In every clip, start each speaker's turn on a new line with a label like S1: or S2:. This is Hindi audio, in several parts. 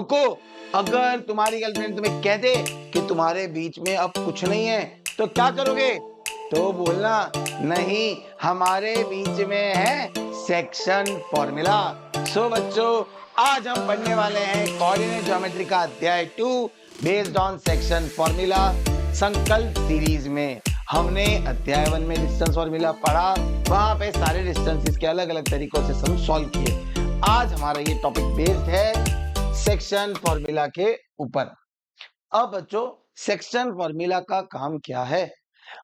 S1: रुको, अगर तुम्हारी गर्लफ्रेंड तुम्हें कह दे कि तुम्हारे बीच में अब कुछ नहीं है तो क्या करोगे? तो बोलना नहीं, हमारे बीच में है सेक्शन फॉर्मूला। सो बच्चों, आज हम पढ़ने वाले हैं कोऑर्डिनेट ज्योमेट्री का अध्याय 2 बेस्ड ऑन सेक्शन फॉर्मूला। संकल्प सीरीज में हमने अध्याय 1 में डिस्टेंस फॉर्मूला पढ़ा, वहां पे सारे डिस्टेंसेस के अलग अलग तरीकों से हम सॉल्व किए। आज हमारा ये टॉपिक बेस्ड है सेक्शन फॉर्मूला के ऊपर। अब बच्चों, सेक्शन फॉर्मूला का काम क्या है?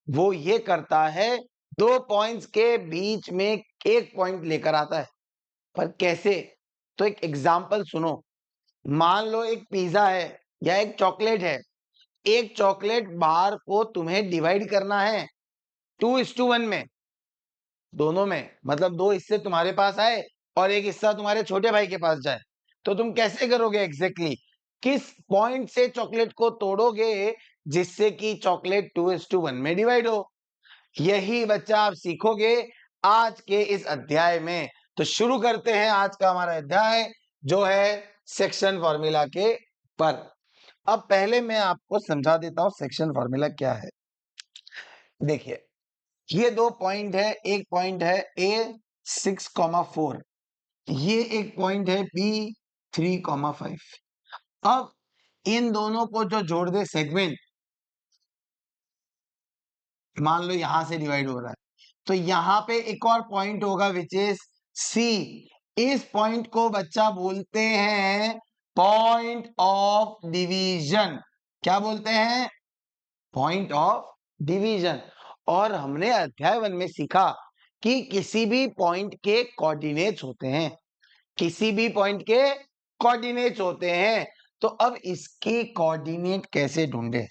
S1: वो ये करता है, दो पॉइंट्स के बीच में एक पॉइंट लेकर आता है। पर कैसे? तो एक एग्जांपल सुनो। मान लो एक पिज्जा है या एक चॉकलेट है। एक चॉकलेट बार को तुम्हें डिवाइड करना है 2:1 में, दोनों में, मतलब दो हिस्से तुम्हारे पास आए और एक हिस्सा तुम्हारे छोटे भाई के पास जाए। तो तुम कैसे करोगे एग्जैक्टली? किस पॉइंट से चॉकलेट को तोड़ोगे जिससे कि चॉकलेट 2:1 में डिवाइड हो? यही बच्चा आप सीखोगे आज के इस अध्याय में। तो शुरू करते हैं आज का हमारा अध्याय, जो है सेक्शन फॉर्मूला के पर। अब पहले मैं आपको समझा देता हूं सेक्शन फॉर्मूला क्या है। देखिए, ये दो पॉइंट है, एक पॉइंट है A6,4, ये एक पॉइंट है B3,5। अब इन दोनों को जो जोड़ दे सेगमेंट, मान लो यहां से डिवाइड हो रहा है, तो यहां पे एक और पॉइंट होगा विच इज C। इस पॉइंट को बच्चा बोलते हैं पॉइंट ऑफ डिवीजन। क्या बोलते हैं? Point of division. और हमने अध्याय 1 में सीखा कि किसी भी पॉइंट के कोऑर्डिनेट्स होते हैं, किसी भी पॉइंट के कोऑर्डिनेट्स होते हैं। तो अब इसके कोऑर्डिनेट कैसे ढूंढे?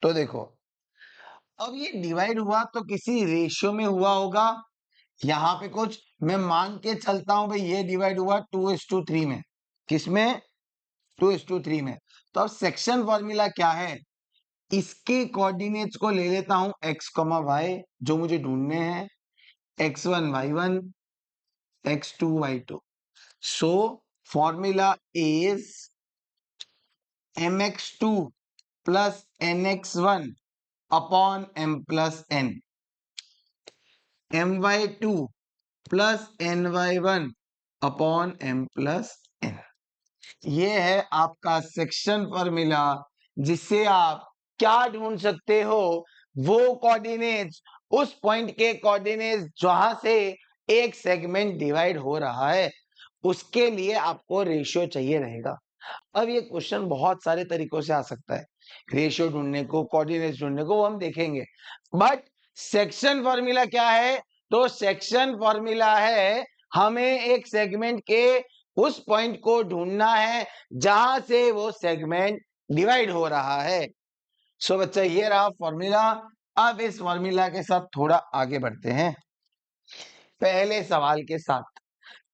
S1: तो देखो, अब ये डिवाइड हुआ तो किसी रेशियो में हुआ होगा। यहाँ पे कुछ मैं मान के चलता हूं भाई, ये डिवाइड हुआ 2:3 में। किसमें? 2:3 में। तो अब सेक्शन फॉर्मूला क्या है? इसके कोऑर्डिनेट्स को ले लेता हूं x, y, जो मुझे ढूंढने हैं, x1 y1 x2 y2। So formula is mx2 plus nx1 upon m plus n, my2 plus ny1 upon m plus n। ये है आपका सेक्शन फॉर्मूला, जिससे आप क्या ढूंढ सकते हो? वो कोऑर्डिनेट्स, उस पॉइंट के कोऑर्डिनेट्स जहां से एक सेगमेंट डिवाइड हो रहा है, उसके लिए आपको रेशियो चाहिए रहेगा। अब ये क्वेश्चन बहुत सारे तरीकों से आ सकता है, रेशियो ढूंढने को, कोऑर्डिनेट्स ढूंढने को, वो हम देखेंगे। बट सेक्शन फॉर्मूला क्या है? तो सेक्शन फॉर्मूला है, हमें एक सेगमेंट के उस पॉइंट को ढूंढना है जहां से वो सेगमेंट डिवाइड हो रहा है। सो बच्चा, ये रहा फॉर्मूला। अब इस फॉर्मूला के साथ थोड़ा आगे बढ़ते हैं, पहले सवाल के साथ।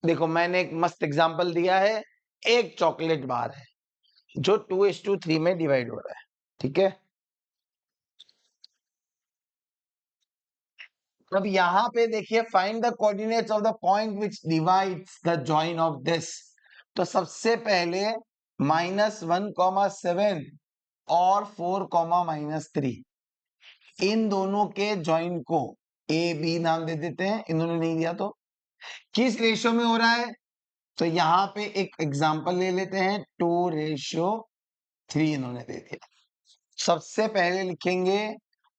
S1: देखो, मैंने एक मस्त एग्जांपल दिया है। एक चॉकलेट बार है जो 2:3 में डिवाइड हो रहा है, ठीक है? अब यहां पे देखिए, find the coordinates of the point which divides the join of this. तो सबसे पहले -1,7 और 4,-3, इन दोनों के जॉइन को ए बी नाम दे देते हैं, इन्होंने नहीं दिया तो। किस रेशियो में हो रहा है? तो यहां पे एक एग्जांपल ले लेते हैं, 2:3 इन्होंने दे दिया। सबसे पहले लिखेंगे,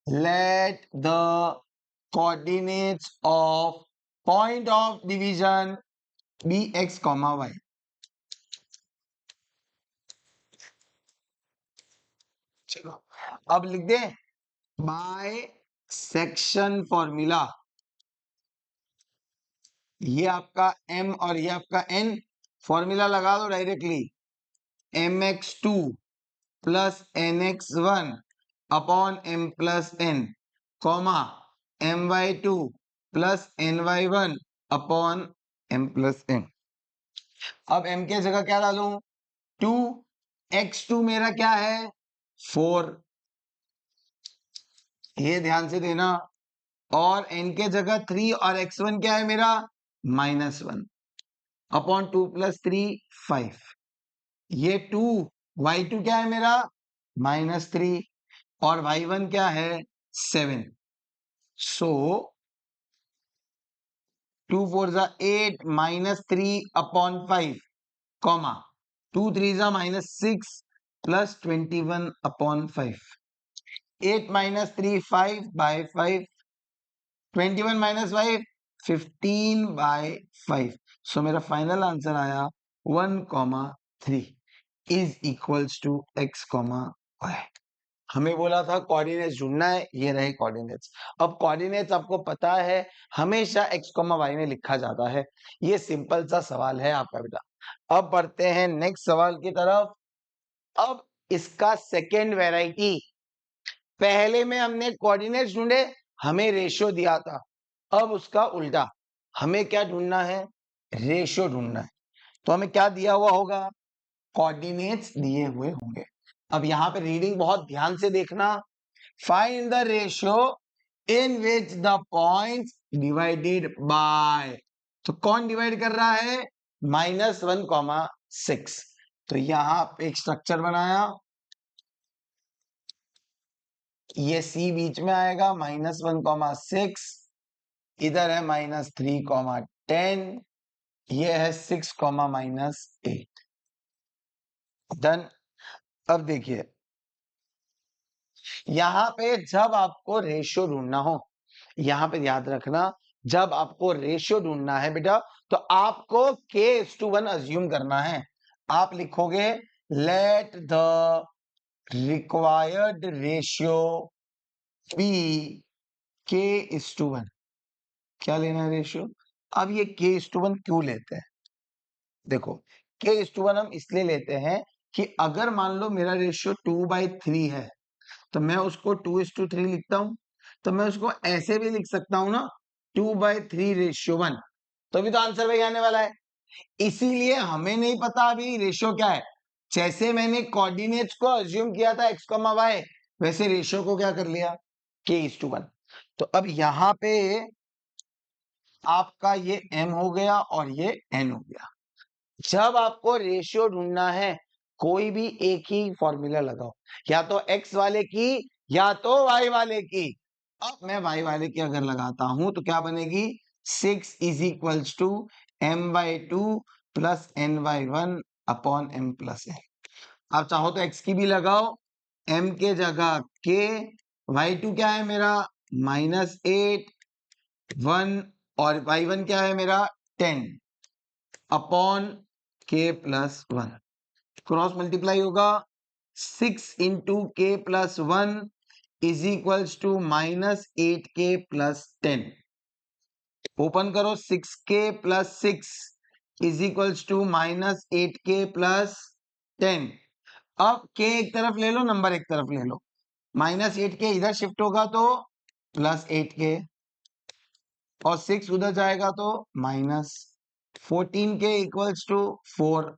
S1: let the coordinates of point of division be x, y। चलो, अब लिख दे बाय सेक्शन फॉर्मूला। ये आपका m और ये आपका n, फॉर्मूला लगा दो directly. mx2 plus nx1 upon m plus n, comma my2 plus ny1 upon m plus n। अब m के जगह क्या डालूं? 2, x2 मेरा क्या है? 4, ये ध्यान से देना। और n के जगह 3 और x1 क्या है मेरा? -1 अपॉन 2 प्लस 3 5। ये 2, y2 क्या है मेरा -3 और y1 क्या है 7। सो 2 4 जा 8 -3 अपॉन 5 कॉमा 2 3 जा -6 plus 21 upon 5। 8 -3 5 by 5, 21 minus 5 15 by 5। So मेरा फाइनल आंसर आया 1,3 is equals to x, y। हमें बोला था कोऑर्डिनेट्स ढूंढना है, ये रहे कोऑर्डिनेट्स। अब कोऑर्डिनेट्स आपको पता है हमेशा x, y में लिखा जाता है। ये सिंपल सा सवाल है आपका बेटा। अब बढ़ते हैं नेक्स्ट सवाल की तरफ। अब इसका सेकेंड वेराइटी, पहले में हमने कोऑर्डिनेट्स ढूंढे, हमें रेशियो दिया था। अब उसका उल्टा, हमें क्या ढूंढना है, रेशियो ढूंढना है। तो हमें क्या दिया हुआ होगा, कोऑर्डिनेट्स दिए हुए होंगे। अब यहां पे रीडिंग बहुत ध्यान से देखना। Find the ratio in which the points divided by. तो कौन डिवाइड कर रहा है, -1,6। तो यहां पे एक स्ट्रक्चर बनाया, ये C बीच में आएगा, -1,6, इधर है -3,10, ये है 6, -8। डन। अब देखिए यहां पे जब आपको रेशियो ढूंढना हो, यहां पे याद रखना, जब आपको रेशियो ढूंढना है बेटा, तो आपको k:1 अज्यूम करना है। आप लिखोगे let the required ratio be k:1। क्या लेना है रेशियो। अब ये k:1 क्यों लेते हैं, देखो k:1 हम इसलिए लेते हैं कि अगर मान लो मेरा रेशियो 2/3 है, तो मैं उसको 2:3 लिखता हूं। तो मैं उसको ऐसे भी लिख सकता हूं ना, 2/3:1, तो भी तो आंसर वही आने वाला है। इसीलिए हमें नहीं पता अभी रेशियो क्या है। जैसे मैंने कोऑर्डिनेट्स को अज्यूम किया था x, y, वैसे रेशियो को क्या कर लिया, k:1। तो अब यहां पे आपका ये m हो गया और ये n हो गया। जब आपको रेशियो ढूंढना है, कोई भी एक ही फॉर्मूला लगाओ, या तो x वाले की या तो y वाले की। अब मैं y वाले की अगर लगाता हूं तो क्या बनेगी, 6 is equals to m/2 plus n/1 upon m+n। आप चाहो तो x की भी लगाओ, m के जगह k, y2 क्या है मेरा -8, 1 और y1 क्या है मेरा 10 अपॉन k+1। क्रॉस मल्टीप्लाई होगा, 6 into k+1 is equals to -8k+10। Open करो, 6k+6 is equals to -8k+10। अब k एक तरफ ले लो, नंबर एक तरफ ले लो, -8k इधर शिफ्ट होगा तो +8k, और 6 उधर जाएगा तो -14k equals to 4,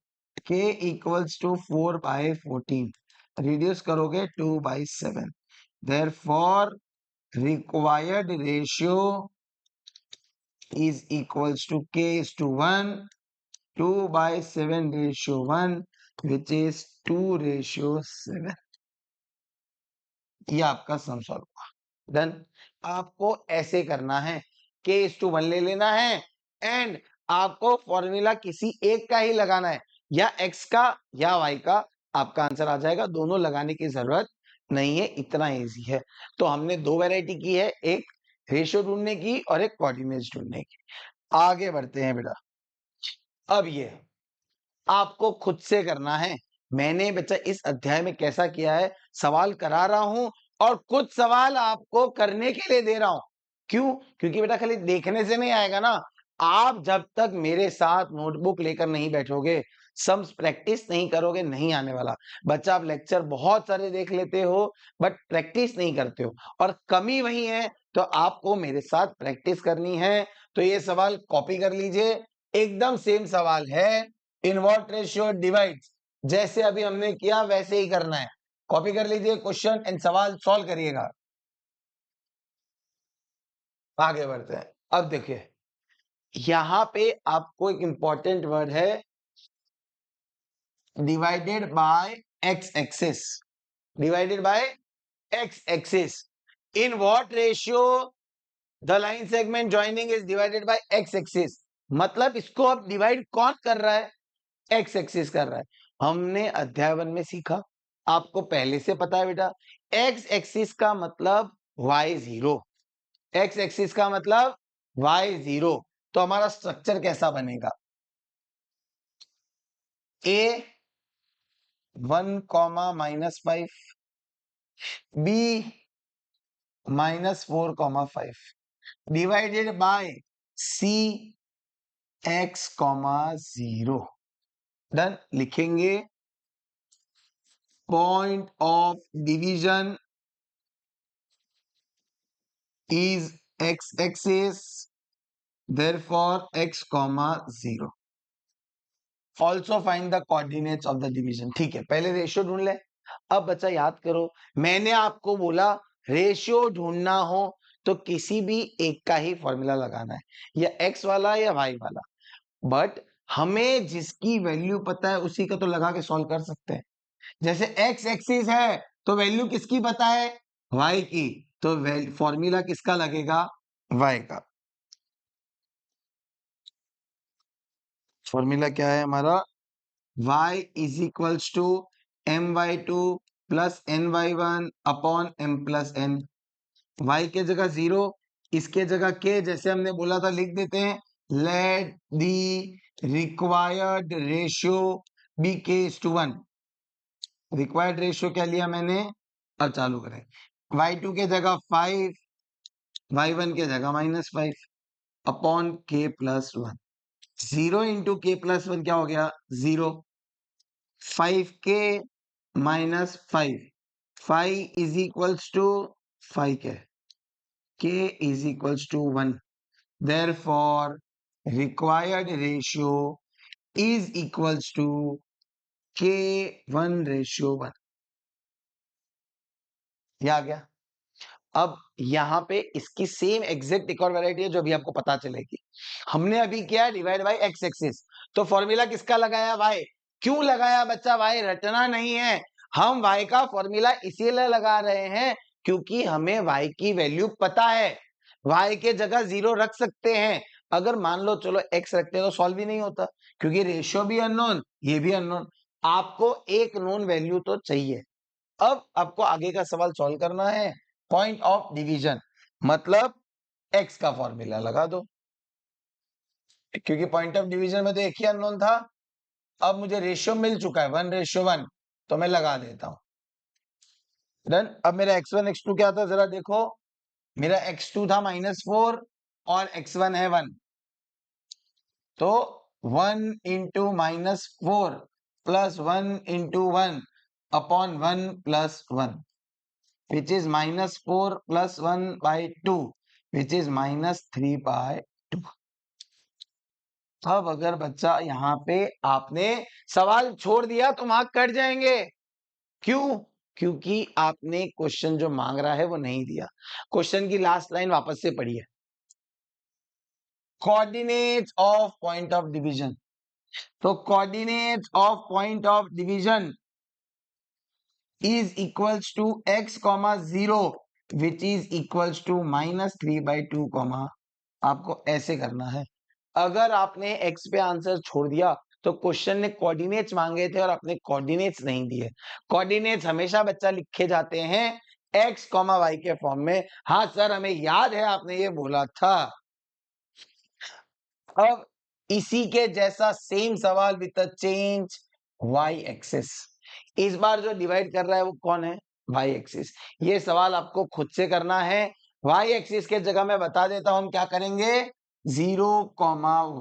S1: k equals to 4/14। Reduce करोगे 2/7। Therefore required ratio is equals to k:1, 2/7:1, which is 2:7। ये आपका सम सॉल्व हुआ। डन। आपको ऐसे करना है, k:1 ले लेना है, एंड आपको फॉर्मूला किसी एक का ही लगाना है, या x का या y का, आपका आंसर आ जाएगा। दोनों लगाने की जरूरत नहीं है, इतना इजी है। तो हमने दो वैरायटी की है, एक रेशियो ढूंढने की और एक कोऑर्डिनेट्स ढूंढने की। आगे बढ़ते हैं बेटा। अब ये आपको खुद से करना है। मैंने बच्चा इस अध्याय में कैसा किया है, सवाल करा रहा हूं और कुछ सवाल आपको करने के लिए दे रहा हूं। क्यों, क्योंकि बेटा खाली देखने से नहीं आएगा ना। आप जब तक मेरे साथ नोटबुक लेकर नहीं बैठोगे, सम्स प्रैक्टिस नहीं करोगे, नहीं आने वाला। बच्चा आप लेक्चर बहुत सारे देख लेते हो बट प्रैक्टिस नहीं करते हो, और कमी वही है। तो आपको मेरे साथ प्रैक्टिस करनी है। तो ये सवाल कॉपी कर लीजिए, एकदम सेम सवाल है। इनवर्ट रेशियो डिवाइड्स, जैसे अभी हमने किया वैसे ही करना है। कॉपी कर लीजिए क्वेश्चन एंड सवाल सॉल्व करिएगा। आगे बढ़ते हैं। अब देखिए यहां पे आपको एक इंपॉर्टेंट वर्ड है, divided by x axis, divided by x axis. In what ratio the line segment joining is divided by x axis. मतलब इसको अब डिवाइड कौन कर रहा है? एक्स एक्सिस कर रहा है। हमने अध्याय 1 में सीखा, आपको पहले से पता है बेटा, एक्स एक्सिस का मतलब y0, एक्स एक्सिस का मतलब y0। तो हमारा स्ट्रक्चर कैसा बनेगा? a 1, -5, b -4, 5 divided by c x, 0। Done. लिखेंगे point of division is x axis, therefore x, 0। also find the coordinates of the division। ठीक है, पहले रेशियो ढूंढ ले। अब बच्चा याद करो, मैंने आपको बोला रेशियो ढूंढना हो तो किसी भी एक का ही फॉर्मूला लगाना है, या x वाला या y वाला। बट हमें जिसकी वैल्यू पता है उसी का तो लगा के सॉल्व कर सकते हैं। जैसे x एक्सिस है तो वैल्यू किसकी पता है? y की। तो फॉर्मूला किसका लगेगा? y का। फॉर्मूला क्या है हमारा? y is equals to my2 plus ny1 upon m plus n। y के जगह 0, इसके जगह k, जैसे हमने बोला था लिख देते हैं। Let the required ratio be k:1। Required ratio क्या लिया मैंने? अब चालू करें। y2 के जगह 5, y1 के जगह -5 अपॉन k+1। 0 इंटू k+1 क्या हो गया? 0। 5k -5, 5 is equals to 5k, k is equals to 1। Therefore required ratio is equals to k 1:1। ये आ गया। अब यहां पे इसकी सेम एग्जैक्ट एक और वैरायटी है जो अभी आपको पता चलेगी। हमने अभी किया डिवाइड बाय एक्स एक्सिस, तो फॉर्मूला किसका लगाया? वाई। क्यों लगाया बच्चा? वाई रटना नहीं है, हम वाई का फॉर्मूला इसीलिए लगा रहे हैं क्योंकि हमें वाई की वैल्यू पता है। वाई के जगह 0 रख सकते हैं। अगर मान लो चलो एक्स रखते तो सॉल्व ही नहीं होता, क्योंकि रेशियो भी अननोन, ये भी अननोन। आपको एक नोन वैल्यू तो चाहिए। अब आपको आगे का सवाल सॉल्व करना है। पॉइंट ऑफ डिवीजन मतलब एक्स का फॉर्मूला लगा दो, क्योंकि पॉइंट ऑफ डिवीजन में तो एक ही अननोन था। अब मुझे रेशियो मिल चुका है 1:1, तो मैं लगा देता हूं। डन। अब मेरा x1 x2 क्या था जरा देखो। मेरा x2 था -4 और x1 है 1, तो 1 into -4 plus 1 into 1 upon 1 plus 1, which is -4 plus 1/2, which is -3/2। अब अगर बच्चा यहाँ पे आपने सवाल छोड़ दिया तो मार्क कट जाएंगे। क्यों? क्योंकि आपने क्वेश्चन जो मांग रहा है वो नहीं दिया। क्वेश्चन की लास्ट लाइन वापस से पढ़िए। Coordinates of point of division. तो coordinates of point of division is equals to x, 0 which is equals to -3/2, आपको ऐसे करना है। अगर आपने x पे आंसर छोड़ दिया तो क्वेश्चन ने कोऑर्डिनेट्स मांगे थे और आपने कोऑर्डिनेट्स नहीं दिए। कोऑर्डिनेट्स हमेशा बच्चा लिखे जाते हैं x, y के फॉर्म में। हाँ सर हमें याद है आपने ये बोला था। अब इसी के जैसा सेम सवाल विद चेंज y एक्सिस। इस बार जो डिवाइड कर रहा है वो कौन है? y axis. ये सवाल आपको खुद से करना है। y एक्सिस के जगह मैं बता देता हूं हम क्या करेंगे। 0,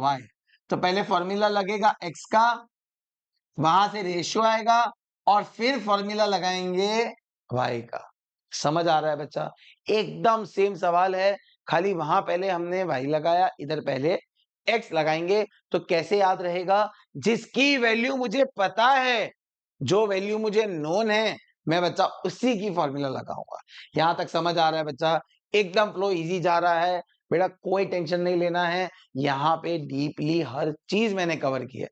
S1: y। तो पहले फॉर्मूला लगेगा x का, वहां से रेशियो आएगा और फिर फॉर्मूला लगाएंगे y का। समझ आ रहा है बच्चा? एकदम सेम सवाल है, खाली वहां पहले हमने y लगाया, इधर पहले x लगाएंगे। तो कैसे याद रहेगा? जिसकी वैल्यू मुझे पता है, जो वैल्यू मुझे नोन है, मैं बच्चा उसी की फॉर्मूला लगाऊंगा। यहां तक समझ आ रहा है बच्चा? एकदम फ्लो इजी जा रहा है। बेटा कोई टेंशन नहीं लेना है, यहाँ पे डीपली हर चीज मैंने कवर की है।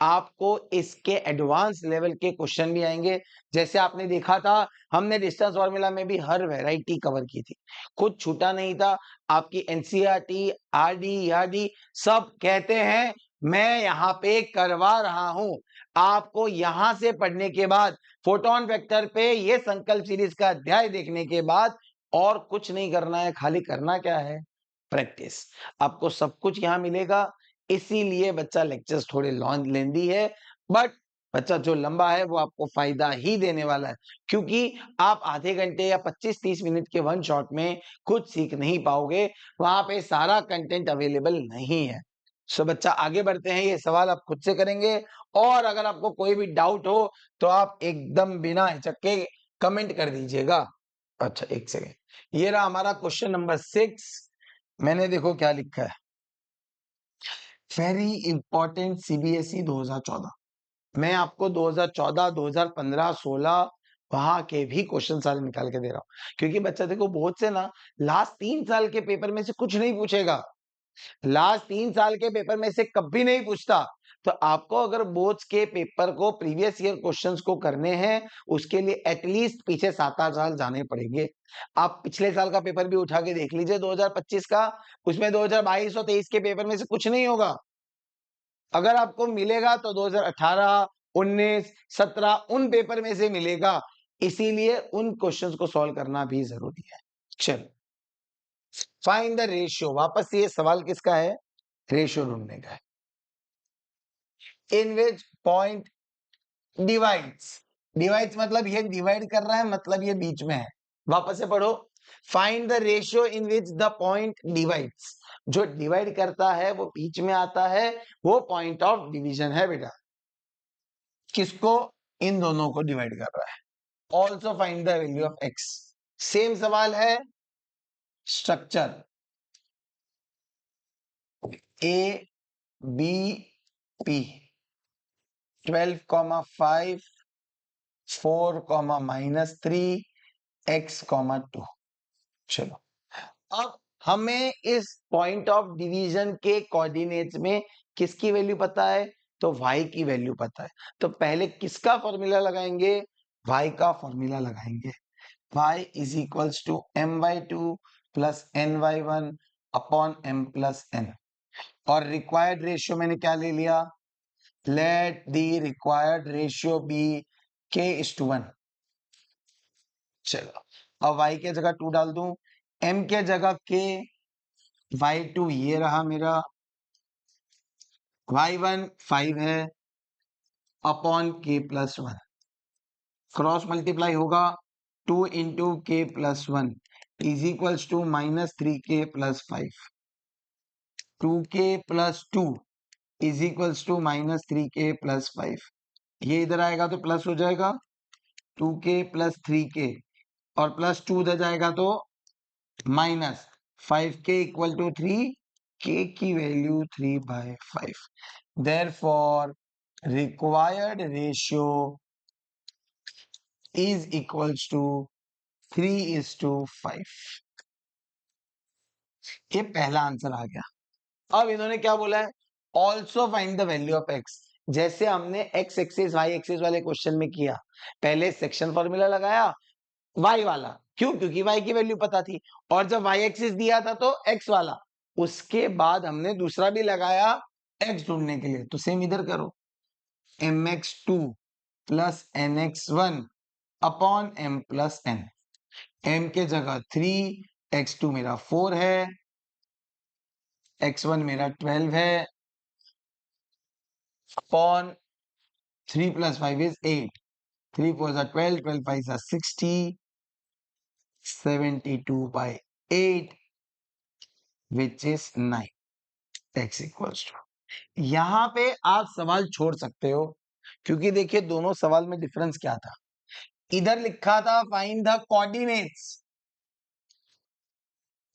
S1: आपको इसके एडवांस लेवल के क्वेश्चन भी आएंगे। जैसे आपने देखा था, हमने डिस्टेंस फॉर्मूला में भी हर वैरायटी कवर की थी, कुछ छूटा नहीं था। आपकी एनसीईआरटी, आरडी, ईआरडी सब कहते हैं मैं यहाँ पे करवा रहा हूं। आपको यहां से पढ़ने के बाद, फोटोन वेक्टर पे ये संकल्प सीरीज का अध्याय देखने के बाद और कुछ नहीं करना है, खाली करना क्या है, प्रैक्टिस। आपको सब कुछ यहाँ मिलेगा। इसीलिए बच्चा लेक्चर्स थोड़े लॉन्ग लेंदी है, बट बच्चा जो लंबा है वो आपको फायदा ही देने वाला है, क्योंकि आप आधे घंटे या 25-30 मिनट के वन शॉट में कुछ सीख नहीं पाओगे, वहां पे सारा कंटेंट अवेलेबल नहीं है। सो बच्चा आगे बढ़ते हैं, ये सवाल आप खुद से करेंगे, और अगर आपको कोई भी डाउट हो तो आप एकदम बिना हिचक के कमेंट कर दीजिएगा। अच्छा एक सेकेंड, ये रहा हमारा क्वेश्चन नंबर 6। मैंने देखो क्या लिखा है, वेरी इंपॉर्टेंट सीबीएसई 2014। मैं आपको 2014, 2015, 16 वहां के भी क्वेश्चन सारे निकाल के दे रहा हूं, क्योंकि बच्चा देखो बहुत से ना लास्ट 3 साल के पेपर में से कुछ नहीं पूछेगा, लास्ट 3 साल के पेपर में से कभी नहीं पूछता। तो आपको अगर बोर्ड्स के पेपर को, प्रीवियस ईयर क्वेश्चंस को करने हैं, उसके लिए एटलीस्ट पीछे 7-8 साल जाने पड़ेंगे। आप पिछले साल का पेपर भी उठा के देख लीजिए 2025 का, उसमें 2022 और 23 के पेपर में से कुछ नहीं होगा। अगर आपको मिलेगा तो 2018, 19, 17 उन पेपर में से मिलेगा, इसीलिए उन क्वेश्चंस को सॉल्व करना भी जरूरी है। चलो, फाइंड द रेशियो, वापस से ये सवाल किसका है, रेशियो ढूंढने का है। इन विच पॉइंट डिवाइड्स, डिवाइड्स मतलब ये डिवाइड कर रहा है, मतलब ये बीच में है। वापस से पढ़ो, find the ratio in which the point divides, जो डिवाइड करता है वो बीच में आता है, वो पॉइंट ऑफ डिवीजन है बेटा। किसको, इन दोनों को डिवाइड कर रहा है। Also find the value of x, same सवाल है, structure A B P 12,5 4,-3 x,2। चलो, अब हमें इस पॉइंट ऑफ डिवीजन के कोऑर्डिनेट्स में किसकी वैल्यू पता है, तो y की वैल्यू पता है। तो पहले किसका फॉर्मूला लगाएंगे, y का फॉर्मूला लगाएंगे। y is equals to m/2 plus n/1 upon m plus n, और रिक्वायर्ड रेशियो मैंने क्या ले लिया, let the required ratio be k:1। चलो, अब y के जगह 2 डाल दूं, m के जगह k, y2 ये रहा मेरा, y1 5 है upon k plus 1, cross multiply होगा, 2 into k plus 1 is equals to -3k plus 5, 2k plus 2 is equals to -3k plus 5। ये इधर आएगा तो प्लस हो जाएगा 2k प्लस 3k, और प्लस 2 उधर जाएगा तो minus 5k equal to 3, k की value 3/5। Therefore required ratio is equals to 3:5। ये पहला आंसर आ गया। अब इन्होंने क्या बोला है, also find the value of x. जैसे हमने एक्स एक्सिस वाई एक्सिस वाले क्वेश्चन में किया, पहले सेक्शन फॉर्मूला लगाया वाई वाला, क्यों, क्योंकि वाई की वैल्यू पता थी, और जब वाई एक्सिस दिया था तो एक्स वाला, उसके बाद हमने दूसरा भी लगाया एक्स ढूंढने के लिए। तो सेम इधर करो, mx2 plus nx1 upon m plus n, m के जगह 3, x2 मेरा 4 है, x1 मेरा 12 है, upon 3 plus 5 is 8, 3 4 are 12, 12 5 are 60, 72/8 which is 9, x equals to। यहां पे आप सवाल छोड़ सकते हो, क्योंकि देखिए दोनों सवाल में डिफरेंस क्या था, इधर लिखा था फाइंड द कोऑर्डिनेट्स,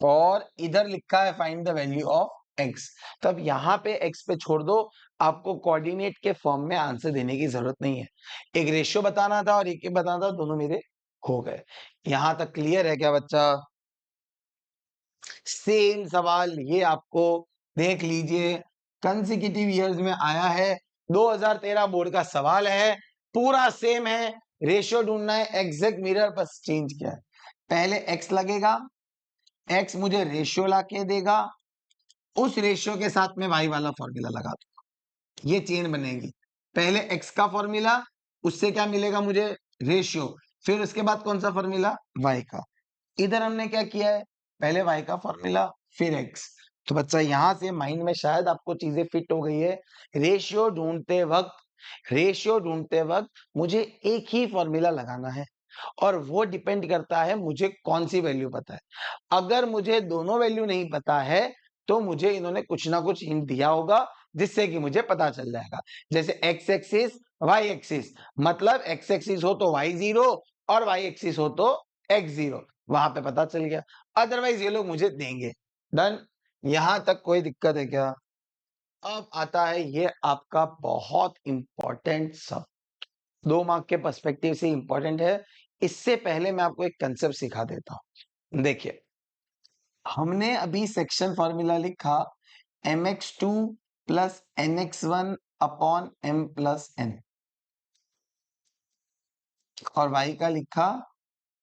S1: और इधर लिखा है find the value of x. तब यहाँ पे एक्स पे छोड़ दो, आपको कोऑर्डिनेट के फॉर्म में आंसर देने की जरूरत नहीं है। एक रेशियो बताना था और एक बताना था, दोनों मेरे हो गए। यहां तक क्लियर है क्या बच्चा? सेम सवाल ये आपको देख लीजिए कंसेक्यूटिव ईयर्स में आया है, 2013 बोर्ड का सवाल है, पूरा सेम है, रेशियो ढूंढना है, एग्जैक्ट मिरर बस चेंज किया है। पहले x लगेगा, x मुझे रेशियो लाके देगा, उस रेशियो के साथ में y वाला फॉर्मूला लगा दूंगा, ये चेन बनेगी। पहले x का फॉर्मूला, उससे क्या मिलेगा मुझे, रेशियो, फिर उसके बाद कौन सा फॉर्मूला, y का। इधर हमने क्या किया है, पहले y का फॉर्मूला फिर x। तो बच्चा यहां से माइंड में शायद आपको चीजें फिट हो गई है। रेशियो ढूंढते वक्त मुझे एक ही फॉर्मूला लगाना है और वो डिपेंड करता है मुझे कौन सी वैल्यू पता है। अगर मुझे दोनों वैल्यू नहीं पता है तो मुझे इन्होंने कुछ ना कुछ हिंट दिया होगा जिससे कि मुझे पता चल जाएगा। जैसे x एक्सिस y एक्सिस, मतलब x एक्सिस हो तो y जीरो और y एक्सिस हो तो x जीरो, वहां पे पता चल गया। अदरवाइज ये लोग मुझे देंगे। डन, यहां तक कोई दिक्कत है क्या? अब आता है ये आपका बहुत इंपॉर्टेंट सब, 2 मार्क के पर्सपेक्टिव से इंपॉर्टेंट है। इससे पहले मैं आपको एक कंसेप्ट सिखा देता हूं। देखिए, हमने अभी सेक्शन फॉर्मूला लिखा mx2 plus nx1 upon m plus n, और y का लिखा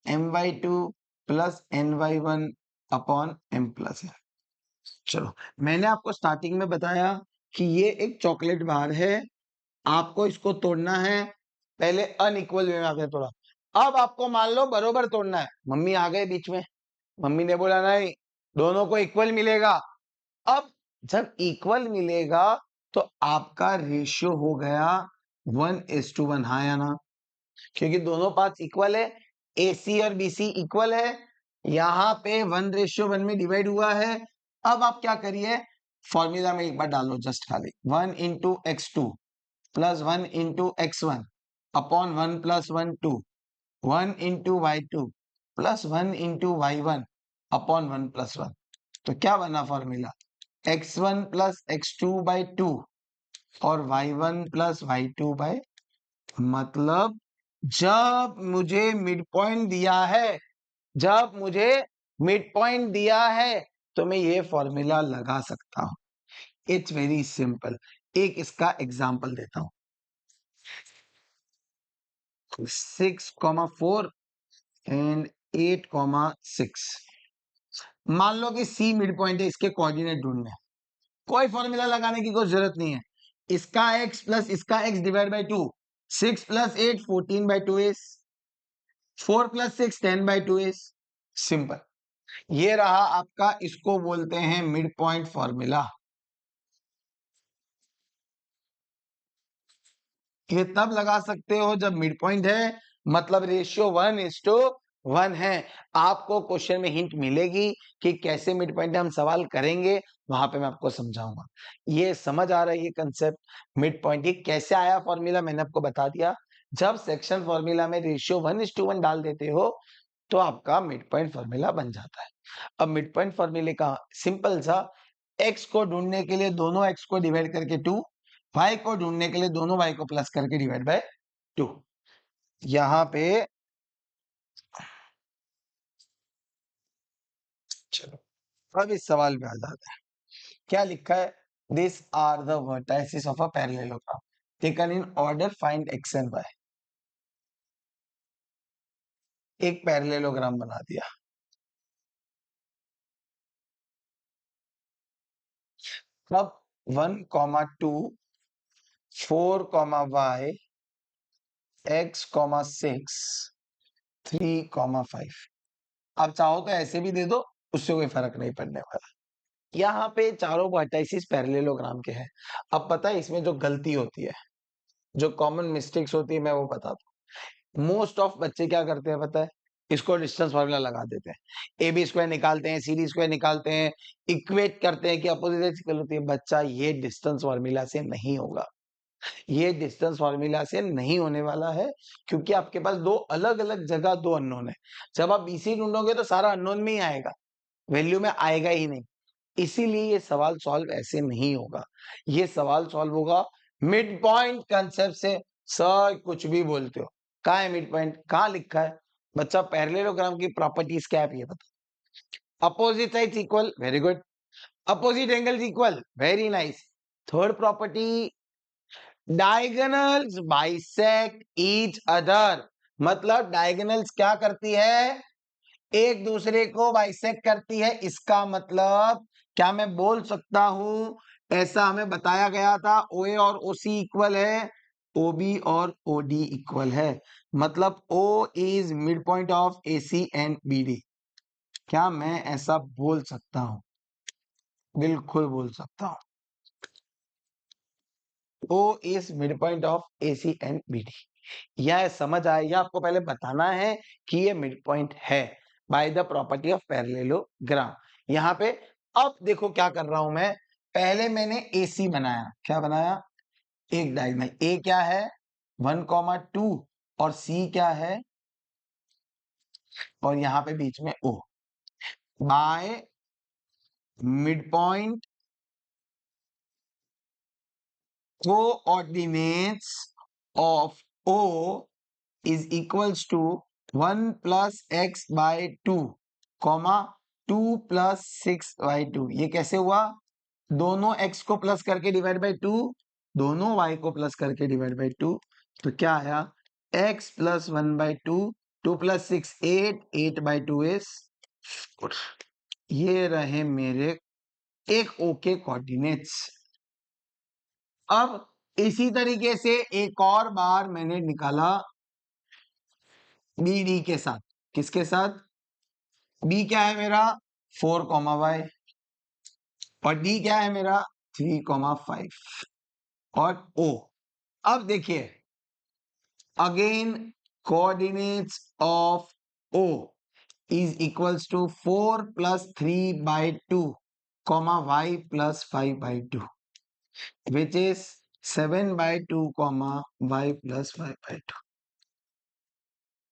S1: my2 plus ny1 upon m plus n। चलो, मैंने आपको स्टार्टिंग में बताया कि ये एक चॉकलेट बार है, आपको इसको तोड़ना है। पहले अनइक्वल वे में आपने तोड़ा, अब आपको मान लो बरोबर तोड़ना है। मम्मी आ गए बीच में, मम्मी ने बोला नहीं, दोनों को इक्वल मिलेगा। अब जब इक्वल मिलेगा तो आपका रेशियो हो गया 1:1, हाँ या ना? क्योंकि दोनों पार्ट्स इक्वल है, AC और BC इक्वल है, यहाँ पे 1:1 में डिवाइड हुआ है। अब आप क्या करिए, फॉर्मूला में एक बार डालो जस्ट खाली, 1 into x2 plus 1 into x1 upon 1 plus 1 2, 1 into y2 plus 1 into y1 upon 1 plus 1। तो क्या बना formula, x1 plus x2 by 2 और y1 प्लस y2 बाई, मतलब जब मुझे मिड पॉइंट दिया है, जब मुझे मिड पॉइंट दिया है तो मैं ये फॉर्मूला लगा सकता हूं। It's very simple. एक इसका एग्जांपल देता हूं, 6,4 एंड 8,6। मान लो कि C मिड पॉइंट है, इसके कोऑर्डिनेट ढूंढने हैं। कोई फॉर्मूला लगाने की कोई जरूरत नहीं है, इसका x प्लस इसका x divide by 2, 6 plus 8 14 by 2 is 4 plus 6 10 by 2 is simple. ये रहा आपका, इसको बोलते हैं मिड पॉइंट फॉर्मूला। ये तब लगा सकते हो जब मिड पॉइंट है, मतलब रेशियो 1:1 है। आपको क्वेश्चन में हिंट मिलेगी कि कैसे मिड पॉइंट हम सवाल करेंगे, वहां पे मैं आपको समझाऊंगा। ये समझ आ रहा है ये कंसेप्ट, मिड पॉइंट ये कैसे आया फॉर्मूला, मैंने आपको बता दिया। जब सेक्शन फॉर्मूला में रेशियो 1:1 डाल देते हो तो आपका मिड पॉइंट फॉर्मूला बन जाता है। अब मिड पॉइंट फॉर्मूले का सिंपल सा, x को ढूंढने के लिए दोनों x को डिवाइड करके 2, y को ढूंढने के लिए दोनों y को प्लस करके डिवाइड बाय 2। यहां पे चलो, अब इस सवाल पे आ जाते हैं। क्या लिखा है, this are the vertices of a parallelogram taken in order, find x and y। एक पैरेललोग्राम बना दिया। अब 1,2 4,y x,6 3,5। आप चाहो तो ऐसे भी दे दो, उससे कोई फर्क नहीं पड़ने वाला। यहाँ पे चारों वर्टाइसिस पैरेललोग्राम के हैं। अब पता है इसमें जो गलती होती है, जो कॉमन मिस्टेक्स होती है, मैं वो बताता हूँ। मोस्ट ऑफ बच्चे क्या करते हैं पता है, इसको डिस्टेंस फार्मूला लगा देते हैं, AB² निकालते हैं, CD² निकालते हैं, इक्वेट करते हैं कि अपोजिट इक्वल होती है। बच्चा, ये डिस्टेंस फार्मूला से नहीं होगा, ये डिस्टेंस फार्मूला से नहीं होने वाला है, क्योंकि आपके पास दो अलग अलग जगह दो अननोन है। जब आप BC ढूंढोगे तो सारा अननोन में ही आएगा, वैल्यू में आएगा ही नहीं। इसीलिए ये सवाल सॉल्व ऐसे नहीं होगा, ये सवाल सॉल्व होगा मिड पॉइंट कंसेप्ट से। सर कुछ भी बोलते हो, कहाँ है मिड पॉइंट, कहाँ लिखा है? बच्चा पैरेललोग्राम की प्रॉपर्टीज क्या है ये बता। Opposite sides equal. Very good. Opposite angles equal. Very nice. Third property, diagonals bisect each other. मतलब diagonals क्या करती है, एक दूसरे को बाइसेक्ट करती है। इसका मतलब क्या मैं बोल सकता हूं, ऐसा हमें बताया गया था, OA और OC इक्वल है, OB और OD इक्वल है। मतलब O is mid point of AC and BD। क्या मैं ऐसा बोल सकता हूं? बिल्कुल बोल सकता हूं। O is mid point of AC and BD। यह समझ आए, या आपको पहले बताना है कि ये मिड पॉइंट है by the property of parallelogram. यहाँ पे अब देखो क्या कर रहा हूं मैं, पहले मैंने AC बनाया। क्या बनाया? एक डायगोनल। A क्या है? 1,2 और C क्या है? और यहाँ पे बीच में O। By mid point coordinates of O is equals to 1 plus x by 2, comma 2 plus 6 by 2। ये कैसे हुआ? दोनों x को प्लस करके डिवाइड बाई 2, दोनों y को प्लस करके डिवाइड बाई 2। तो क्या आया? x plus 1 by 2, 2 plus 6 8, 8 by 2 is 4। ये रहे मेरे एक O के कोऑर्डिनेट्स। अब इसी तरीके से एक और बार मैंने निकाला BD के साथ। किसके साथ? B क्या है मेरा? 4, और D क्या है मेरा? 3, 5 और O। अब देखिए, again coordinates of O is equals to 4 plus 3 by 2, y plus 5 by 2, which is 7 by 2, y plus 5 by 2।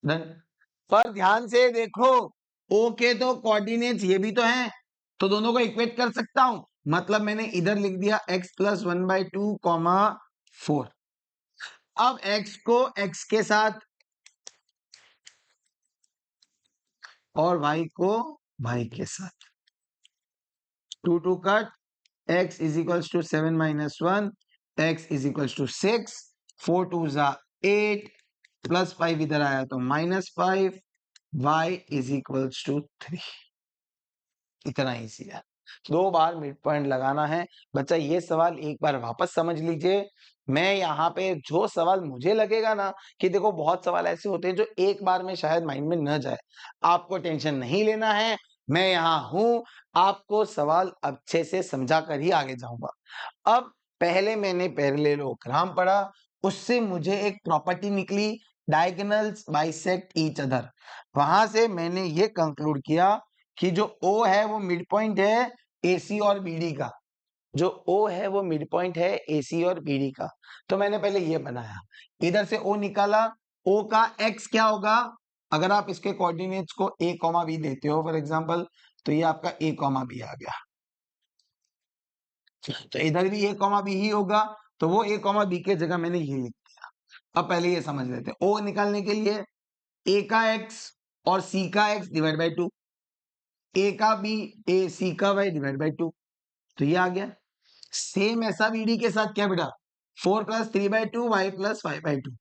S1: Done. पर ध्यान से देखो, O के तो कोऑर्डिनेट्स ये भी तो हैं, तो दोनों को इक्वेट कर सकता हूं। मतलब मैंने इधर लिख दिया x plus 1 by 2, 4। अब x को x के साथ और y को y के साथ, 2 2 cut, x is equals to 7 minus 1, x is equals to 6, 4 2s are 8, plus 5 इधर आया तो -5, y is equals to 3। इतना ही है। 2 बार मिड पॉइंट लगाना है। बच्चा ये सवाल एक बार वापस समझ लीजिए। मैं यहाँ पे जो सवाल मुझे लगेगा ना कि देखो बहुत सवाल ऐसे होते हैं जो एक बार में शायद माइंड में न जाए, आपको टेंशन नहीं लेना है। मैं यहाँ हूं, आपको सवाल अच्छे से समझा कर ही आगे जाऊंगा। अब पहले मैंने पैरेललोग्राम पढ़ा, उससे मुझे एक प्रॉपर्टी निकली, डायगोनल्स बाइसेक्ट ईच अदर। वहां से मैंने ये कंक्लूड किया कि जो O है वो मिड पॉइंट है AC और BD का। जो O है वो मिड पॉइंट है AC और BD का। तो मैंने पहले ये बनाया, इधर से O निकाला। O का x क्या होगा? अगर आप इसके कोऑर्डिनेट्स को A, B देते हो फॉर एग्जांपल, तो ये आपका A, B आ गया। तो इधर भी A, B ही होगा, तो वो A, B के जगह मैंने ये लिख दिया। अब पहले ये समझ लेते हैं। O निकालने के लिए A का x और C का x डिवाइड बाई 2, A का B, C का y डिवाइड बाई 2, तो ये आ गया। सेम ऐसा BD के साथ क्या बेटा? 4 plus 3 by 2, y plus 5 by 2।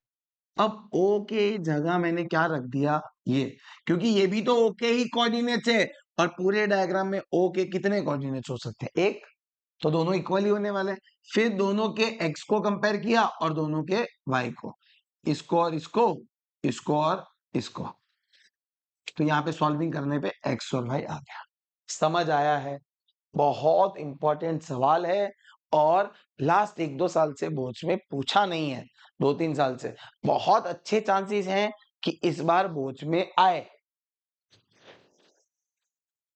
S1: अब O के जगह मैंने क्या रख दिया? ये, क्योंकि ये भी तो O के ही कोऑर्डिनेट्स है, और पूरे डायग्राम में O के कितने कोऑर्डिनेट्स हो सकते हैं? एक। तो दोनों इक्वल ही होने वाले। फिर दोनों के x को कंपेयर किया और दोनों के y को, इसको और इसको, इसको और इसको। तो यहाँ पे सॉल्विंग करने पे x और y आ गया। समझ आया है? बहुत इंपॉर्टेंट सवाल है, और लास्ट 1-2 साल से बोर्ड में पूछा नहीं है, 2-3 साल से। बहुत अच्छे चांसेस हैं कि इस बार बोर्ड में आए।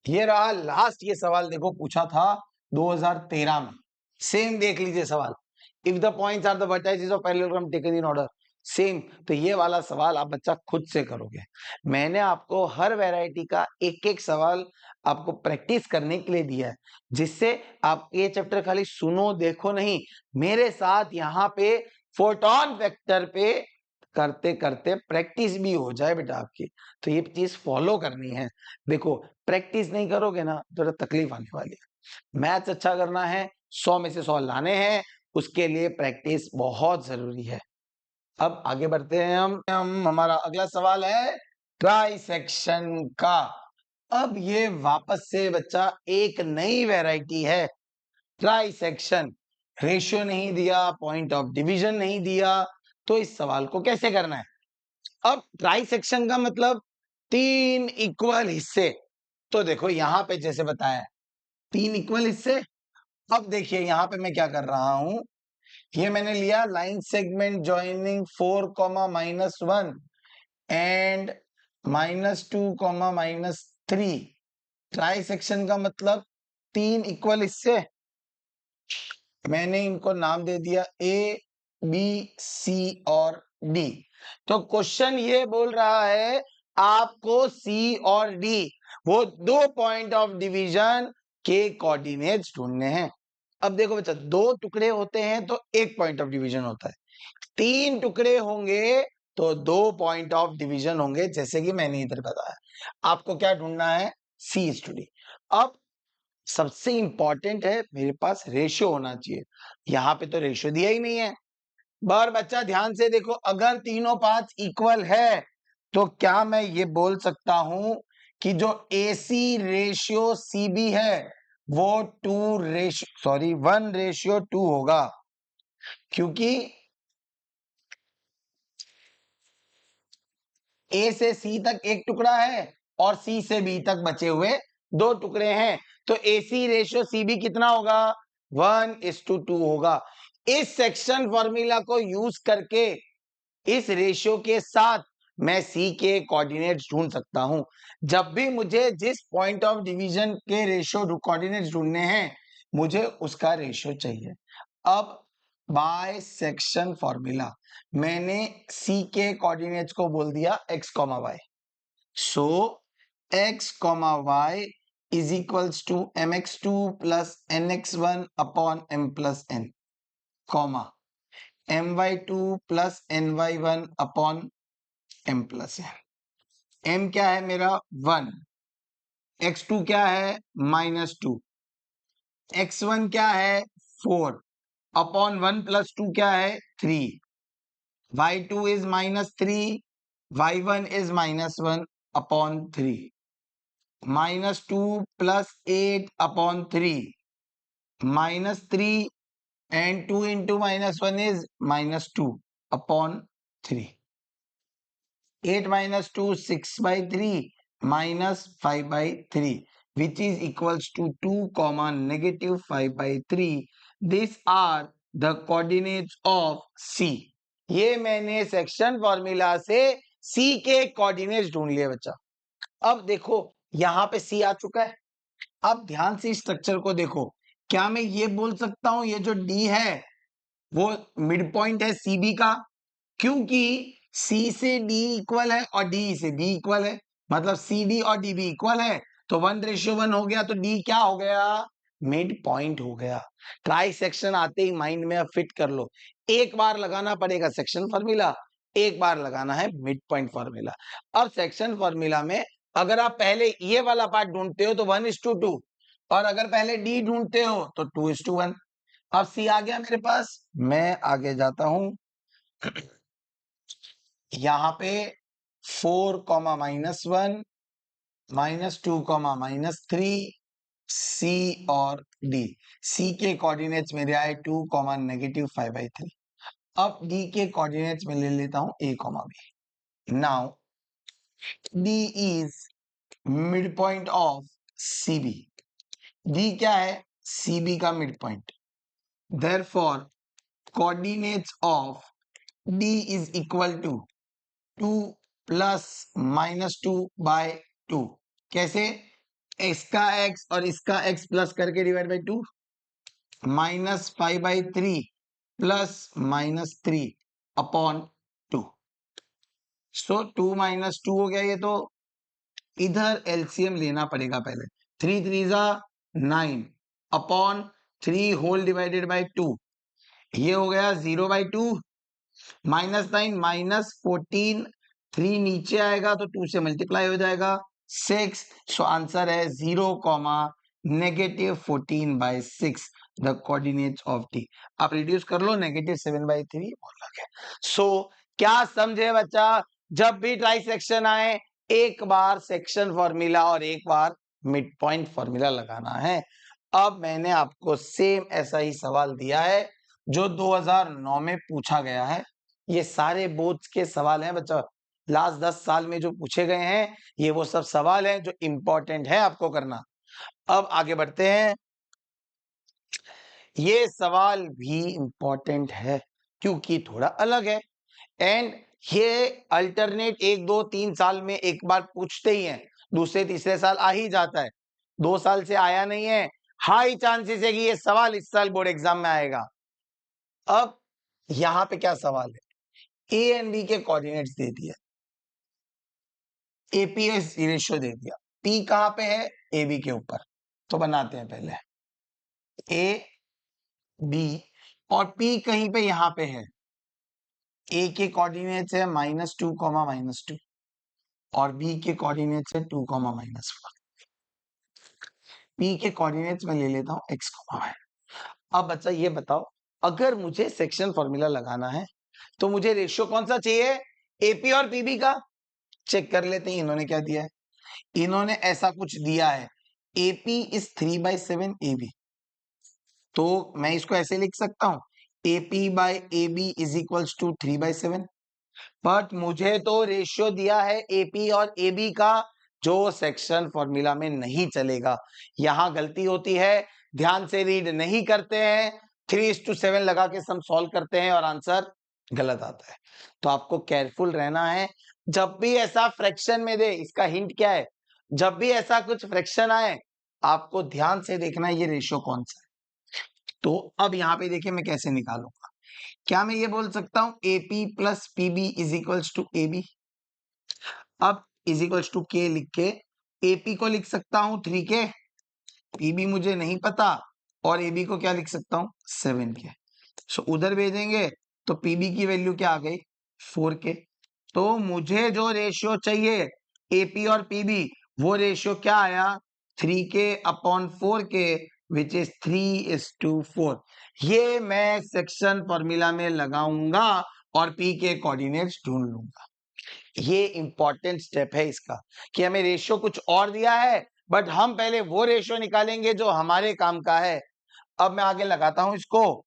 S1: ये रहा लास्ट, ये सवाल देखो पूछा था 2013 में। सेम देख लीजिए सवाल, if the points are the vertices of parallelogram taken in order. Same. तो ये वाला सवाल आप बच्चा खुद से करोगे। मैंने आपको हर वैरायटी का एक एक सवाल आपको प्रैक्टिस करने के लिए दिया है, जिससे आप ये चैप्टर खाली सुनो देखो नहीं, मेरे साथ यहाँ पे फोटोन वेक्टर पे करते करते प्रैक्टिस भी हो जाए बेटा आपकी। तो ये चीज फॉलो करनी है। देखो प्रैक्टिस नहीं करोगे ना तो तकलीफ आने वाली है। मैथ्स अच्छा करना है, 100 में से 100 लाने हैं, उसके लिए प्रैक्टिस बहुत जरूरी है। अब आगे बढ़ते हैं हम हमारा अगला सवाल है ट्राइसेक्शन का। अब ये वापस से बच्चा एक नई वैरायटी है ट्राइसेक्शन। रेशियो नहीं दिया, पॉइंट ऑफ डिवीजन नहीं दिया, तो इस सवाल को कैसे करना है। अब ट्राइसेक्शन का मतलब 3 इक्वल हिस्से। तो देखो यहां पे जैसे बताया 3 इक्वल हिस्से। अब देखिए यहां पे मैं क्या कर रहा हूं, ये मैंने लिया line segment joining 4 -1 and -2 -3। Trisection का मतलब 3 इक्वल हिस्से। मैंने इनको नाम दे दिया ए, बी, सी और डी। तो क्वेश्चन ये बोल रहा है आपको सी और डी वो 2 पॉइंट ऑफ डिवीजन के कोऑर्डिनेट्स ढूंढने हैं। अब देखो बच्चा 2 टुकड़े होते हैं तो 1 पॉइंट ऑफ डिवीजन होता है, 3 टुकड़े होंगे तो 2 पॉइंट ऑफ डिवीजन होंगे, जैसे कि मैंने इधर बताया। आपको क्या ढूंढना है, सी टू डी। अब सबसे इंपॉर्टेंट है मेरे पास रेशियो होना चाहिए, यहाँ पे तो रेशियो दिया ही नहीं है। बार बच्चा ध्यान से देखो, अगर तीनों पांच इक्वल है तो क्या मैं ये बोल सकता हूं कि जो AC रेशियो CB है वो 1:2 होगा, क्योंकि A से C तक एक टुकड़ा है और C से B तक बचे हुए 2 टुकड़े हैं। तो AC रेशियो CB कितना होगा, 1:2 होगा। इस सेक्शन फॉर्मूला को यूज करके इस रेशियो के साथ मैं C के कोऑर्डिनेट्स ढूंढ सकता हूं। जब भी मुझे जिस पॉइंट ऑफ डिवीजन के रेशियो कोऑर्डिनेट्स ढूंढने हैं मुझे उसका रेशियो चाहिए। अब बाय सेक्शन फॉर्मूला मैंने C के कोऑर्डिनेट्स को बोल दिया x, y। So x, y is equals to mx2 plus nx1 upon m plus n, comma my2 plus ny1 upon m plus n। m क्या है मेरा 1, x2 क्या है -2, x1 क्या है 4 अपॉन 1 प्लस 2 क्या है 3, y2 is -3, y1 is -1 upon 3, -2 plus 8 upon 3, -3 and 2 into -1 is -2 upon 3. 8 minus 2 6/3 minus 5/3 which is equals to 2 comma negative 5/3. These are the coordinates of C. ये मैंने सेक्शन फॉर्मूला से C के कोऑर्डिनेट्स ढूंढ लिए बच्चा। अब देखो यहाँ पे C आ चुका है। अब ध्यान से स्ट्रक्चर को देखो, क्या मैं ये बोल सकता हूं ये जो D है वो मिड पॉइंट है CB का, क्योंकि C से D इक्वल है और D से B इक्वल है, मतलब CD और DB इक्वल है, तो 1:1 हो गया, तो D क्या हो गया, मिड पॉइंट हो गया। ट्राई सेक्शन आते ही माइंड में अब फिट कर लो, एक बार लगाना पड़ेगा सेक्शन फॉर्मूला, एक बार लगाना है मिड पॉइंट फॉर्मूला। अब सेक्शन फॉर्मूला में अगर आप पहले ये वाला पार्ट ढूंढते हो तो 1:2 और अगर पहले D ढूंढते हो तो 2:1। अब C आ गया मेरे पास, मैं आगे जाता हूं। यहाँ पे 4 -1 -2 -3 C और D। C के कोऑर्डिनेट्स मेरे आए 2 -5/3। अब D के कोऑर्डिनेट्स में ले लेता हूं A, B। Now D is mid point of CB। D क्या है, CB का mid point. Therefore coordinates of D is equal to 2 plus -2/2। कैसे, x का x और इसका x प्लस करके divide by 2, -5/3 plus -3 upon 2। So 2 -2 हो गया ये, तो इधर एलसीएम लेना पड़ेगा पहले। 3 3 9 अपॉन 3 होल डिवाइडेड बाई 2, ये हो गया 0/2 -9 -14, 3 नीचे आएगा तो 2 से मल्टीप्लाई हो जाएगा 6। सो आंसर है 0, -14/6 द कोऑर्डिनेट्स ऑफ टी। आप रिड्यूस कर लो, -7/3 बोला गया। सो क्या समझे बच्चा, जब भी ट्राई सेक्शन आए एक बार सेक्शन फॉर्मूला और एक बार मिड पॉइंट फॉर्मूला लगाना है। अब मैंने आपको सेम ऐसा ही सवाल दिया है जो 2009 में पूछा गया है। ये सारे बोर्ड्स के सवाल हैं बच्चा, लास्ट 10 साल में जो पूछे गए हैं, ये वो सब सवाल हैं जो इंपॉर्टेंट है आपको करना। अब आगे बढ़ते हैं। ये सवाल भी इंपॉर्टेंट है क्योंकि थोड़ा अलग है, एंड ये अल्टरनेट 1 2 3 साल में एक बार पूछते ही हैं, दूसरे तीसरे साल आ ही जाता है। 2 साल से आया नहीं है, हाई चांसेस है कि ये सवाल इस साल बोर्ड एग्जाम में आएगा। अब यहां पे क्या सवाल है, ए एंड बी के कोऑर्डिनेट्स दे दिया, एपीएस रेशियो दे दिया, पी कहां पे है, ए बी के ऊपर। तो बनाते हैं पहले ए बी, और पी कहीं पे यहां पे है। ए के कोऑर्डिनेट्स है -2, -2, और बी के कोऑर्डिनेट्स है 2, -4। पी के कोऑर्डिनेट्स में ले लेता हूं x, y। अब बच्चा ये बताओ, अगर मुझे सेक्शन फॉर्मूला लगाना है तो मुझे रेशियो कौन सा चाहिए, एपी और पीबी का। चेक कर लेते हैं इन्होंने क्या दिया है। इन्होंने ऐसा कुछ दिया है, एपी इज 3/7 एबी, तो मैं इसको ऐसे लिख सकता हूं, AP by AB is equals to 3/7। But मुझे तो रेशियो दिया है एपी और एबी का, जो सेक्शन फॉर्मूला में नहीं चलेगा। यहां गलती होती है, ध्यान से रीड नहीं करते हैं, 3:7 लगा के सम सॉल्व करते हैं और आंसर गलत आता है। तो आपको केयरफुल रहना है, जब भी ऐसा फ्रैक्शन में दे, इसका हिंट क्या है, जब भी ऐसा कुछ फ्रैक्शन आए आपको ध्यान से देखना है ये रेशियो कौन सा है। तो अब यहां पे देखिए मैं कैसे निकालूंगा, क्या मैं ये बोल सकता हूं AP plus PB is equals to AB. अब इज इक्वल्स टू के लिख के एपी को लिख सकता हूं 3 के, पीबी मुझे नहीं पता, और एबी को क्या लिख सकता हूं 7 के। सो उधर भेजेंगे तो पीबी की वैल्यू क्या आ गई 4 के। तो मुझे जो रेशियो चाहिए एपी और पीबी, वो रेशियो क्या आया 3k/4k, विच इज 3:4। ये मैं सेक्शन फॉर्मूला में लगाऊंगा और पी के कोऑर्डिनेट्स ढूंढ लूंगा। ये इंपॉर्टेंट स्टेप है इसका, कि हमें रेशियो कुछ और दिया है बट हम पहले वो रेशियो निकालेंगे जो हमारे काम का है। अब मैं आगे लगाता हूं इसको,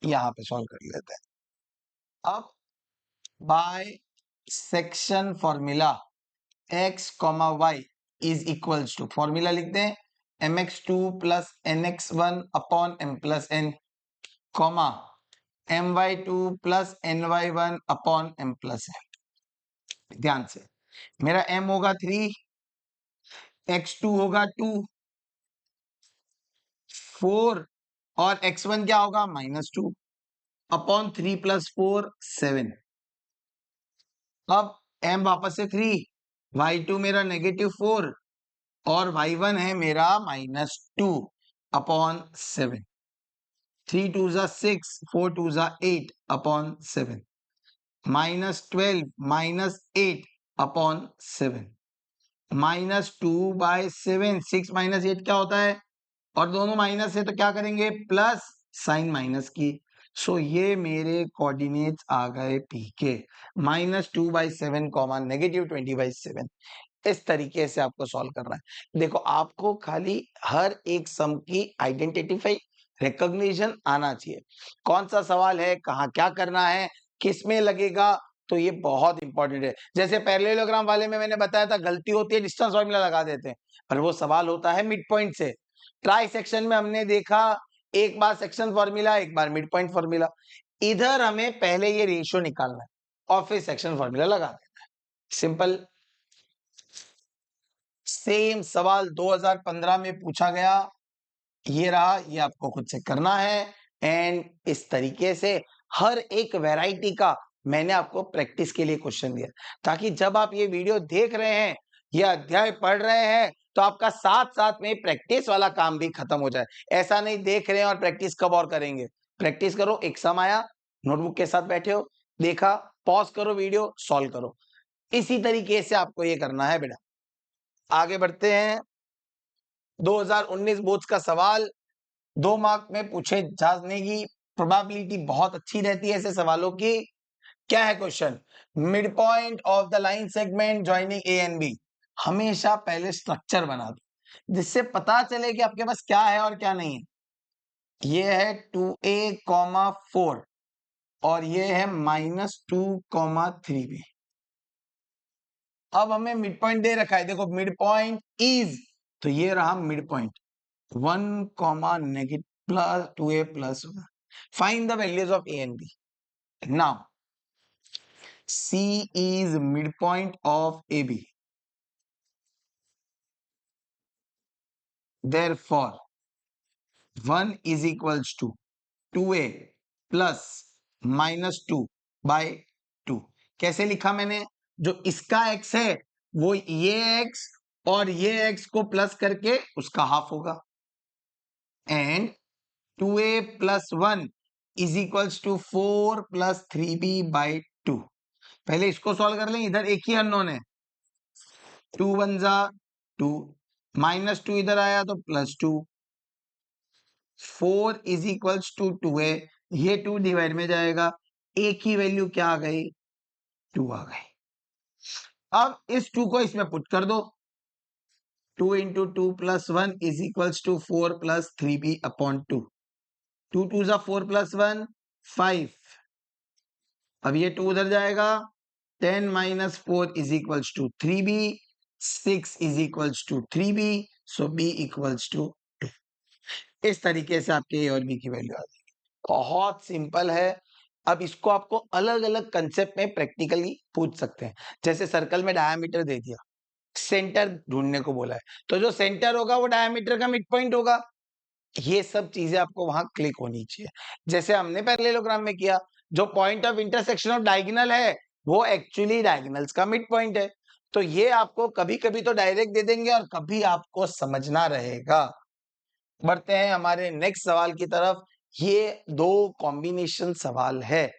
S1: यहां पे सॉल्व कर लेते हैं। अब by section formula x, y is equals to, formula लिखते हैं mx2 plus nx1 upon m plus n, comma my2 plus ny1 upon m plus n। ध्यान से, मेरा m होगा 3, x2 होगा 2, 4, और x1 क्या होगा -2 अपॉन 3 प्लस 4 7। अब m वापस से 3, y2 मेरा -4, और y1 है मेरा -2 अपॉन 7। 3 2 जा 6, 4 2 जा 8 अपॉन 7, -12 -8 अपॉन 7, -2/7, 6 -8 क्या होता है, और दोनों माइनस है तो क्या करेंगे प्लस, साइन माइनस की। सो ये मेरे कोऑर्डिनेट्स आ गए पी के, -2/7 -20/7। इस तरीके से आपको सॉल्व करना है। देखो आपको खाली हर एक सम की आइडेंटिफाई रिकॉग्निशन आना चाहिए, कौन सा सवाल है, कहाँ क्या करना है, किस में लगेगा, तो ये बहुत इंपॉर्टेंट है। जैसे पैरेललोग्राम वाले में मैंने बताया था, गलती होती है डिस्टेंस फॉर्मूला लगा देते हैं, पर वो सवाल होता है मिड पॉइंट से। ट्राई सेक्शन में हमने देखा एक बार सेक्शन फॉर्मूला, एक बार मिड पॉइंट फॉर्मूला। इधर हमें पहले ये रेशियो निकालना है और फिर सेक्शन फॉर्मूला लगा देना है, सिंपल। सेम सवाल 2015 में पूछा गया, ये रहा, ये आपको खुद से करना है। एंड इस तरीके से हर एक वैरायटी का मैंने आपको प्रैक्टिस के लिए क्वेश्चन दिया, ताकि जब आप ये वीडियो देख रहे हैं ये अध्याय पढ़ रहे हैं तो आपका साथ साथ में प्रैक्टिस वाला काम भी खत्म हो जाए। ऐसा नहीं देख रहे हैं और प्रैक्टिस कब और करेंगे। प्रैक्टिस करो, एक सम आया, नोटबुक के साथ बैठे हो, देखा, पॉज करो वीडियो, सॉल्व करो। इसी तरीके से आपको ये करना है बेटा। आगे बढ़ते हैं। 2019 बोर्ड का सवाल 2 मार्क में पूछे जाने की प्रोबेबिलिटी बहुत अच्छी रहती है ऐसे सवालों की। क्या है question? Mid point of the line segment joining A and B. हमेशा पहले स्ट्रक्चर बना दो जिससे पता चले कि आपके पास क्या है और क्या नहीं है। ये है 2a,4 और ये है -2,3b। अब हमें मिड पॉइंट दे रखा है, देखो मिड पॉइंट इज, तो ये रहा mid point 1, negative plus 2a plus 1। Find the values of A and B. Now C is midpoint of AB. Therefore, 1 is equals to 2A plus -2 by 2। कैसे लिखा मैंने? जो इसका x है वो ये x और ये x को प्लस करके उसका हाफ होगा। And 2A plus 1 is equals to 4 plus 3B by 2। पहले इसको सॉल्व कर लें, इधर एक ही अननोन है, 2 1 जा 2, -2 इधर आया तो +2, 4 इज इक्वल्स टू 2 है, ये 2 डिवाइड में जाएगा, एक ही वैल्यू क्या आ गई? 2 आ गई। अब इस 2 को इसमें पुट कर दो, 2 into 2 plus 1 is equals to 4 plus 3b upon 2। 2 2 जा 4 प्लस 1 5। अब ये 2 उधर जाएगा, 10 minus 4 is equals to 3b, 6 is equals to 3b, so b equals to 2। इस तरीके से आपके ए और बी की वैल्यू आ जाएगी। बहुत सिंपल है। अब इसको आपको अलग अलग कंसेप्ट में प्रैक्टिकली पूछ सकते हैं। जैसे सर्कल में डायमीटर दे दिया, सेंटर ढूंढने को बोला है, तो जो सेंटर होगा वो डायमीटर का मिड पॉइंट होगा। ये सब चीजें आपको वहां क्लिक होनी चाहिए। जैसे हमने पैरेललोग्राम में किया, जो point of intersection of diagonal है वो एक्चुअली डायगोनल्स का मिड पॉइंट है। तो ये आपको कभी कभी तो डायरेक्ट दे देंगे और कभी आपको समझना रहेगा। बढ़ते हैं हमारे नेक्स्ट सवाल की तरफ। ये 2 कॉम्बिनेशन सवाल है,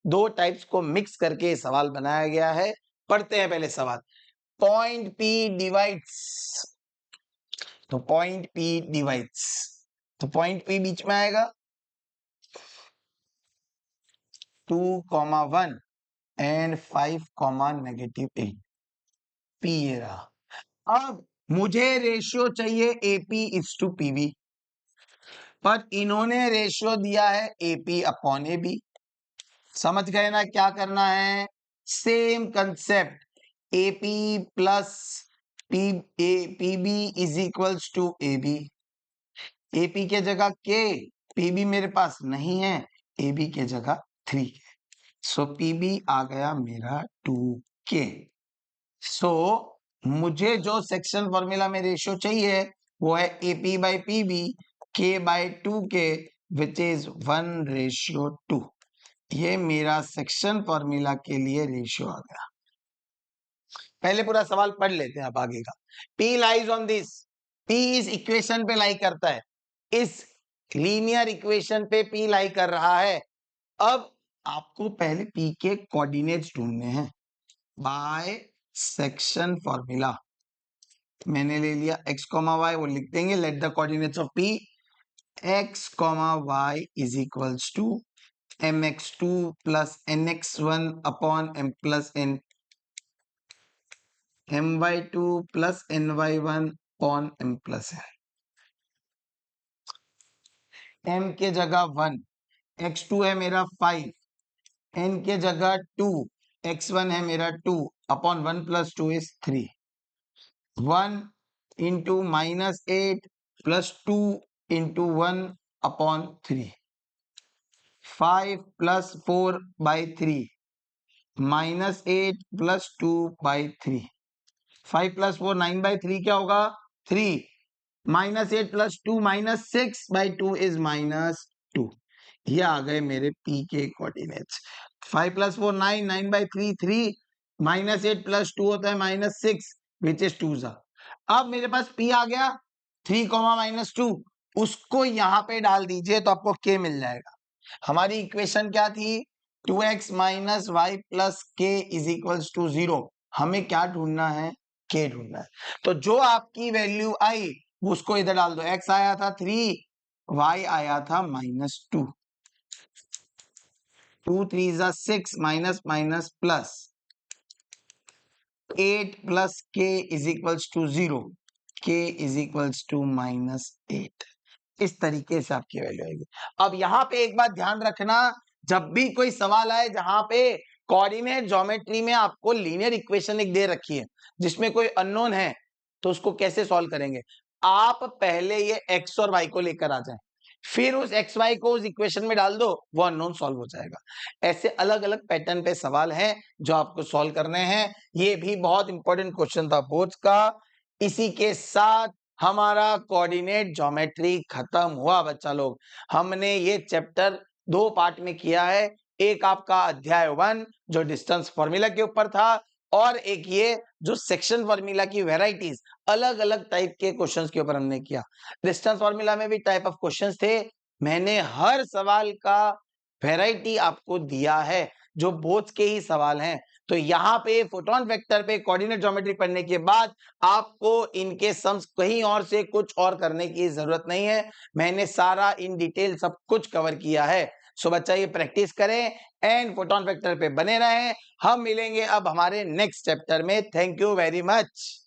S1: 2 टाइप्स को मिक्स करके ये सवाल बनाया गया है। पढ़ते हैं पहले सवाल। पॉइंट P डिवाइड्स, तो पॉइंट P डिवाइड्स, तो पॉइंट P बीच में आएगा, 2,1 एंड 5, -8। P ये रहा। अब मुझे रेशियो चाहिए AP इज टू PB, पर इन्होंने रेशियो दिया है AP अपॉन AB। समझ गए ना क्या करना है? Same concept, AP plus PB is equals to AB। AP के जगह K, PB मेरे पास नहीं है, AB के जगह 3। सो PB आ गया मेरा 2K। सो मुझे जो सेक्शन फॉर्मूला में रेशियो चाहिए वो है AP by PB, K by 2K, which is 1:2। ये मेरा सेक्शन फॉर्मूला के लिए रेशियो आ गया। पहले पूरा सवाल पढ़ लेते हैं, अब आगे का। P lies on this, P इस इक्वेशन पे लाई करता है, इस लीनियर इक्वेशन पे P लाई कर रहा है। अब आपको पहले P के कोऑर्डिनेट्स ढूंढने हैं बाय सेक्शन फॉर्मूला। मैंने ले लिया x, y, वो लिख देंगे, let the coordinates of P, x, y is equals to mx2 plus nx1 upon m plus n, my2 plus ny1 upon m plus n। m के जगह 1, x2 है मेरा 5, n के जगह 2, x1 है मेरा 2 upon 1 plus 2 is 3। 1 into -8 plus 2 into 1 upon 3, 5 plus 4 by 3, -8 plus 2 by 3, 5 plus 4 9 by 3 क्या होगा? 3, -8 प्लस 2 -6 बाई 2 इज -2। ये आ गए मेरे P के कोऑर्डिनेट्स। 5 प्लस 4 9, 9 बाई 3 3, -8 प्लस 2 होता है -6, विच इज 2 जा। अब मेरे पास p आ गया 3 -2, उसको यहां पे डाल दीजिए तो आपको k मिल जाएगा। हमारी इक्वेशन क्या थी? 2x माइनस वाई प्लस के इज इक्वल्स टू 0। हमें क्या ढूंढना है? k ढूंढना है। तो जो आपकी वैल्यू आई उसको इधर डाल दो। x आया था 3, y आया था -2। 2 3 जा 6 minus minus plus 8 plus k is equals to 0। k is equals to -8। इस तरीके से आपकी वैल्यू आएगी। अब यहाँ पे एक बात ध्यान रखना, जब भी कोई सवाल आए जहां पे कोऑर्डिनेट ज्योमेट्री में आपको लीनियर इक्वेशन एक दे रखी है जिसमें कोई अननोन है, तो उसको कैसे सॉल्व करेंगे? आप पहले ये x और y को लेकर आ जाए, फिर उस एक्स वाई को उस इक्वेशन में डाल दो, वो अननोन सॉल्व हो जाएगा। ऐसे अलग अलग पैटर्न पे सवाल हैं जो आपको सॉल्व करने हैं। ये भी बहुत इंपॉर्टेंट क्वेश्चन था बोर्ड्स का। इसी के साथ हमारा कोऑर्डिनेट ज्योमेट्री खत्म हुआ बच्चा लोग। हमने ये चैप्टर 2 पार्ट में किया है। एक आपका अध्याय 1 जो डिस्टेंस फॉर्मूला के ऊपर था, और एक ये जो सेक्शन फॉर्मूला की वेराइटीज, अलग अलग टाइप के क्वेश्चंस के ऊपर हमने किया। डिस्टेंस फॉर्मूला में भी टाइप ऑफ क्वेश्चंस थे। मैंने हर सवाल का वेराइटी आपको दिया है जो बोर्ड्स के ही सवाल हैं। तो यहाँ पे फोटोन वेक्टर पे कोऑर्डिनेट ज्योमेट्री पढ़ने के बाद आपको इनके सम्स कहीं और से कुछ और करने की जरूरत नहीं है। मैंने सारा इन डिटेल सब कुछ कवर किया है। सो बच्चा ये प्रैक्टिस करें एंड फोटोन वेक्टर पे बने रहें। हम मिलेंगे अब हमारे नेक्स्ट चैप्टर में। Thank you very much.